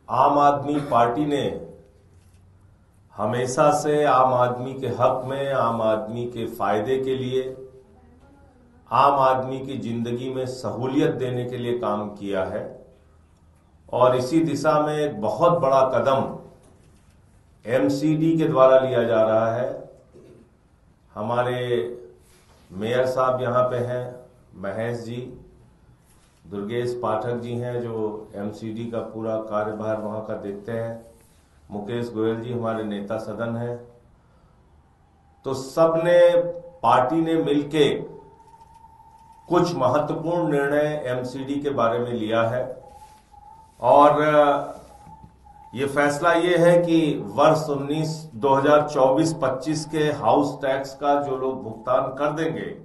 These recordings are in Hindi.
आम आदमी पार्टी ने हमेशा से आम आदमी के हक में, आम आदमी के फायदे के लिए, आम आदमी की जिंदगी में सहूलियत देने के लिए काम किया है। और इसी दिशा में एक बहुत बड़ा कदम एमसीडी के द्वारा लिया जा रहा है। हमारे मेयर साहब यहाँ पे हैं, महेश जी, दुर्गेश पाठक जी हैं जो एमसीडी का पूरा कार्यभार वहाँ का देखते हैं, मुकेश गोयल जी हमारे नेता सदन हैं। तो सबने, पार्टी ने मिलके कुछ महत्वपूर्ण निर्णय एमसीडी के बारे में लिया है। और ये फैसला ये है कि वर्ष 2024-25 के हाउस टैक्स का जो लोग भुगतान कर देंगे,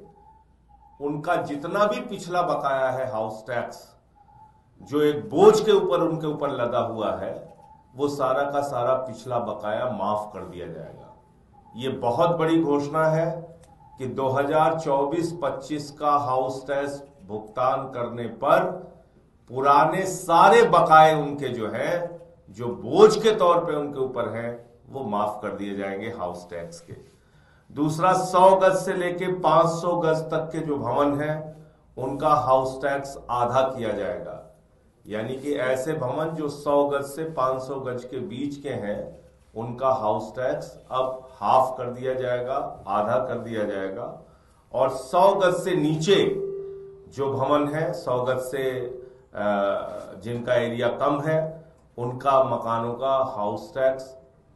उनका जितना भी पिछला बकाया है हाउस टैक्स, जो एक बोझ के ऊपर उनके ऊपर लगा हुआ है, वो सारा का सारा पिछला बकाया माफ कर दिया जाएगा। ये बहुत बड़ी घोषणा है कि 2024-25 का हाउस टैक्स भुगतान करने पर पुराने सारे बकाए उनके जो है, जो बोझ के तौर पे उनके ऊपर है, वो माफ कर दिए जाएंगे हाउस टैक्स के। दूसरा, 100 गज से लेके 500 गज तक के जो भवन है, उनका हाउस टैक्स आधा किया जाएगा। यानी कि ऐसे भवन जो 100 गज से 500 गज के बीच के हैं, उनका हाउस टैक्स अब हाफ कर दिया जाएगा, आधा कर दिया जाएगा। और 100 गज से नीचे जो भवन है, 100 गज से जिनका एरिया कम है, उनका मकानों का हाउस टैक्स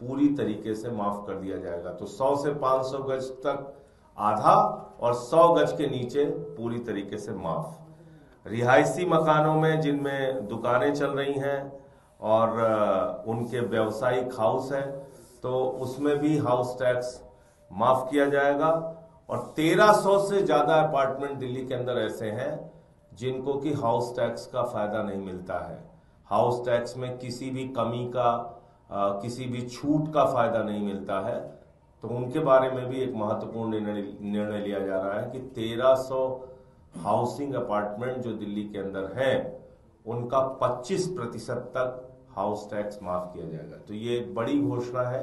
पूरी तरीके से माफ कर दिया जाएगा। तो 100 से 500 गज तक आधा और 100 गज के नीचे पूरी तरीके से माफ। रिहायशी मकानों में जिनमें दुकानें चल रही हैं और उनके व्यावसायिक हाउस है, तो उसमें भी हाउस टैक्स माफ किया जाएगा। और 1300 से ज्यादा अपार्टमेंट दिल्ली के अंदर ऐसे हैं जिनको कि हाउस टैक्स का फायदा नहीं मिलता है। हाउस टैक्स में किसी भी कमी का, किसी भी छूट का फायदा नहीं मिलता है। तो उनके बारे में भी एक महत्वपूर्ण निर्णय लिया जा रहा है कि 1300 हाउसिंग अपार्टमेंट जो दिल्ली के अंदर हैं, उनका 25% तक हाउस टैक्स माफ किया जाएगा। तो ये एक बड़ी घोषणा है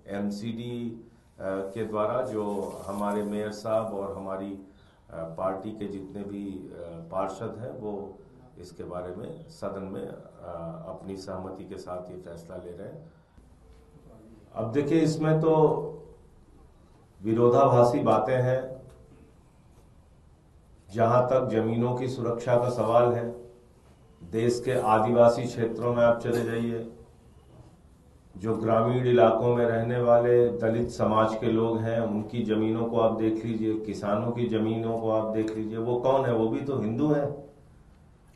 एमसीडी के द्वारा, जो हमारे मेयर साहब और हमारी पार्टी के जितने भी पार्षद हैं, वो इसके बारे में सदन में अपनी सहमति के साथ ये फैसला ले रहे हैं। अब देखिए, इसमें तो विरोधाभासी बातें हैं। जहां तक जमीनों की सुरक्षा का सवाल है, देश के आदिवासी क्षेत्रों में आप चले जाइए, जो ग्रामीण इलाकों में रहने वाले दलित समाज के लोग हैं, उनकी जमीनों को आप देख लीजिए, किसानों की जमीनों को आप देख लीजिए। वो कौन है? वो भी तो हिंदू हैं।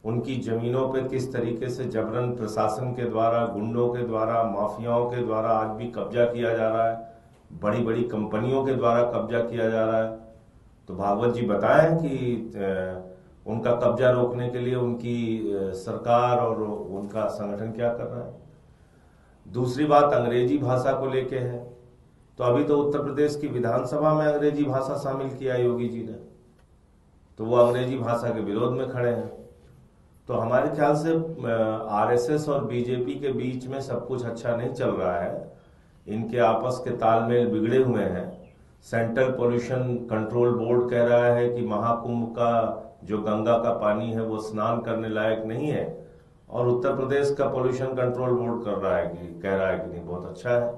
उनकी जमीनों पे किस तरीके से जबरन प्रशासन के द्वारा, गुंडों के द्वारा, माफियाओं के द्वारा आज भी कब्जा किया जा रहा है, बड़ी बड़ी कंपनियों के द्वारा कब्जा किया जा रहा है। तो भागवत जी बताएं कि उनका कब्जा रोकने के लिए उनकी सरकार और उनका संगठन क्या कर रहा है। दूसरी बात अंग्रेजी भाषा को लेके है। तो अभी तो उत्तर प्रदेश की विधानसभा में अंग्रेजी भाषा शामिल किया योगी जी ने, तो वो अंग्रेजी भाषा के विरोध में खड़े हैं। तो हमारे ख्याल से आरएसएस और बीजेपी के बीच में सब कुछ अच्छा नहीं चल रहा है। इनके आपस के तालमेल बिगड़े हुए हैं। सेंट्रल पोल्यूशन कंट्रोल बोर्ड कह रहा है कि महाकुंभ का जो गंगा का पानी है वो स्नान करने लायक नहीं है, और उत्तर प्रदेश का पोल्यूशन कंट्रोल बोर्ड कह रहा है कि नहीं, बहुत अच्छा है।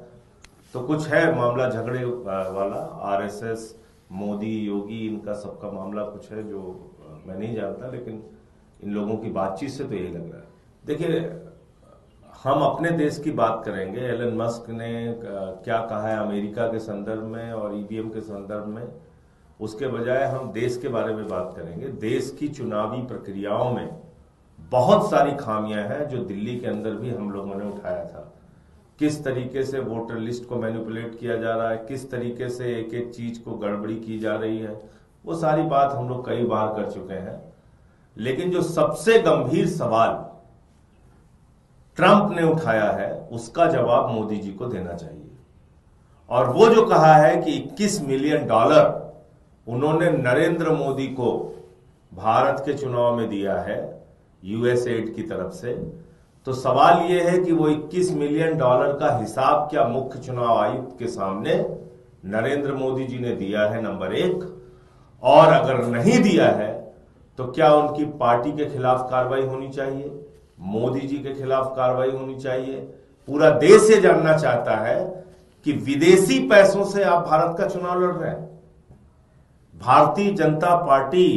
तो कुछ है मामला झगड़े वाला, आरएसएस, मोदी, योगी, इनका सबका मामला कुछ है जो मैं नहीं जानता, लेकिन इन लोगों की बातचीत से तो यही लग रहा है। देखिए, हम अपने देश की बात करेंगे। एलन मस्क ने क्या कहा है अमेरिका के संदर्भ में और ईवीएम के संदर्भ में, उसके बजाय हम देश के बारे में बात करेंगे। देश की चुनावी प्रक्रियाओं में बहुत सारी खामियां हैं जो दिल्ली के अंदर भी हम लोगों ने उठाया था। किस तरीके से वोटर लिस्ट को मैनिपुलेट किया जा रहा है, किस तरीके से एक एक चीज को गड़बड़ी की जा रही है, वो सारी बात हम लोग कई बार कर चुके हैं। लेकिन जो सबसे गंभीर सवाल ट्रंप ने उठाया है, उसका जवाब मोदी जी को देना चाहिए। और वो जो कहा है कि $21 मिलियन उन्होंने नरेंद्र मोदी को भारत के चुनाव में दिया है यूएसएड की तरफ से, तो सवाल यह है कि वो $21 मिलियन का हिसाब क्या मुख्य चुनाव आयुक्त के सामने नरेंद्र मोदी जी ने दिया है, नंबर 1, और अगर नहीं दिया है तो क्या उनकी पार्टी के खिलाफ कार्रवाई होनी चाहिए, मोदी जी के खिलाफ कार्रवाई होनी चाहिए। पूरा देश ये जानना चाहता है कि विदेशी पैसों से आप भारत का चुनाव लड़ रहे हैं। भारतीय जनता पार्टी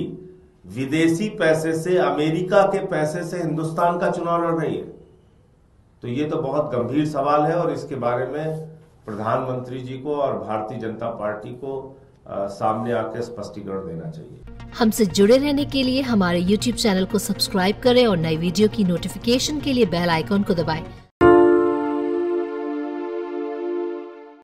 विदेशी पैसे से, अमेरिका के पैसे से हिंदुस्तान का चुनाव लड़ रही है। तो ये तो बहुत गंभीर सवाल है और इसके बारे में प्रधानमंत्री जी को और भारतीय जनता पार्टी को सामने आकर स्पष्टीकरण देना चाहिए। हमसे जुड़े रहने के लिए हमारे YouTube चैनल को सब्सक्राइब करें और नई वीडियो की नोटिफिकेशन के लिए बेल आइकॉन को दबाएं।